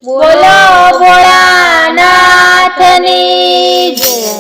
બોલો ભોળાનાથની જય।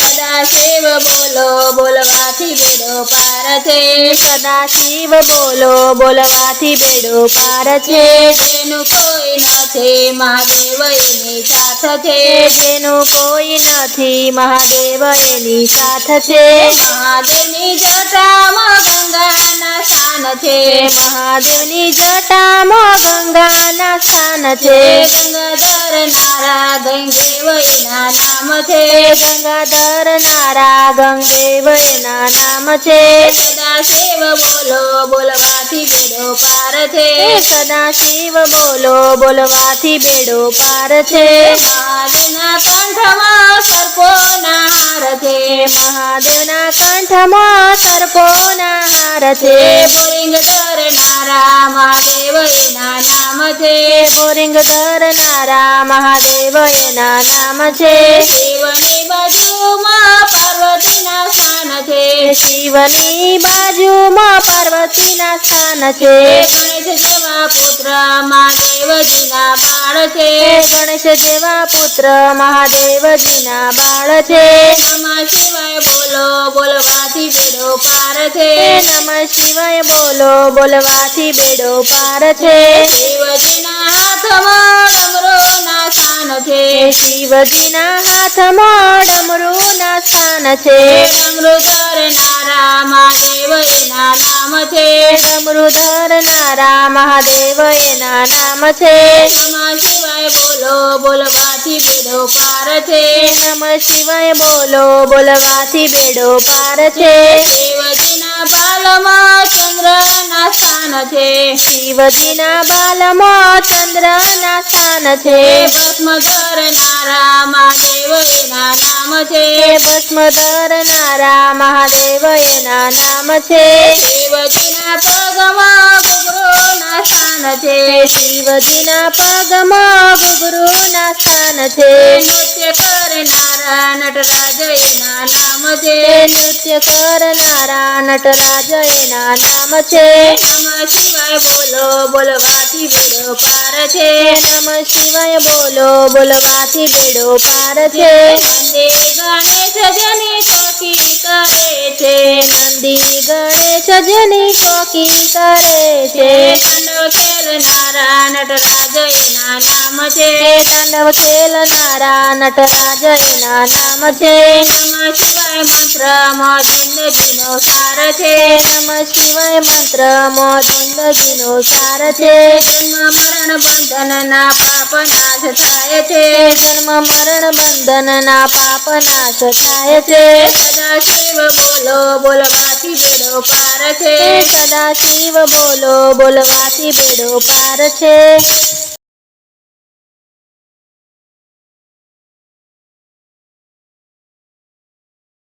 સદાશિવ બોલો બોલવાથી બેડો પાર છે। સદાશિવ બોલો બોલવાથી બેડો પાર છે। જેનું કોઈ નથી મહાદેવ એની સાથ છે। જેનું કોઈ નથી મહાદેવ એની સાથ છે। મહાદેવની જટામાં ગંગાના સ્થાન છે। મહાદેવની જટામાં ગંગાના સ્થાન છે। ગંગાધર નારા ગંગેવ એના નામ છે। ગંગાધર નારા ગંગેવ એના નામ છે। સદાશિવ બોલો બોલવાથી બેડો પાર છે। સદાશિવ બોલો બોલવાથી બેડો પાર છે। મહાદેવના કંઠમાં સર્પોના હાર છે। મહાદેવના કંઠમાં સર્પોના હાર છે। બોરિંગ ધરનારા મહાદેવ એના નામ છે। બોરિંગ ધરનારા મહાદેવ એના નામ છે। શિવની બાજુમાં પાર્વતીના સ્થાન છે। શિવની બાજુમાં પાર્વતીના સ્થાન છે। ગણેશ જેવા પુત્ર મહાદેવજીના બાળ છે। ગણેશ જેવા પુત્ર મહાદેવજીના બાળ છે। નમઃ શિવાય બોલો બોલવાથી બેડો પાર છે। નમઃ શિવાય બોલો બોલવાથી બેડો પાર છે। શિવજીના હાથમાં ડમરુના સ્થાન છે। શિવજીના હાથમાં ડમરુના સ્થાન છે। ડમરુ ધરનારા મહાદેવ એના નામ છે। ડમરુ ધરનારા મહાદેવ એના નામ છે। નમઃ શિવાય બોલો બોલવાથી બેડો પાર છે। નમઃ શિવાય બોલો બોલવાથી બેડો પાર છે। શિવજીના બાલમાં ચંદ્રના સ્થાન છે। શિવજીના બાલમાં ચંદ્રના સ્થાન છે। ભસ્મ ધરનારા મહાદેવ એના નામ છે। ભસ્મ ધરનારા મહાદેવ એના નામ છે। શિવજીના પગમાં ઘુઘરુના સ્થાન છે। શિવજીના પગમાં ઘુઘરુના સ્થાન છે। નૃત્ય કરનારા નટરાજ એના નામ છે। નૃત્ય કરનારા નટરાજ એના નામ છે। નમઃ શિવાય બોલો બોલવાથી બેડો પાર છે। નમઃ શિવાય બોલો બોલવાથી બેડો પાર છે। નંદી ગણેશ જેની ચોકી કરે છે। નંદી ગણેશ જેની ચોકી કરે છે। તાંડવ ખેલનારા નટરાજ એના નામ છે। તાંડવ ખેલનારા નટરાજ એના નામ છે। નમઃ શિવાય મંત્રમાં જિંદગીનો સાર છે। નમઃ શિવાય મંત્રમાં જિંદગીનો સાર છે। જન્મ મરણ બંધનના પાપ નાશ થાય છે। જન્મ મરણ બંધનના પાપ નાશ થાય છે। સદાશિવ બોલો બોલવાથી બેડો પાર છે। સદાશિવ બોલો બોલવાથી બેડો પાર છે।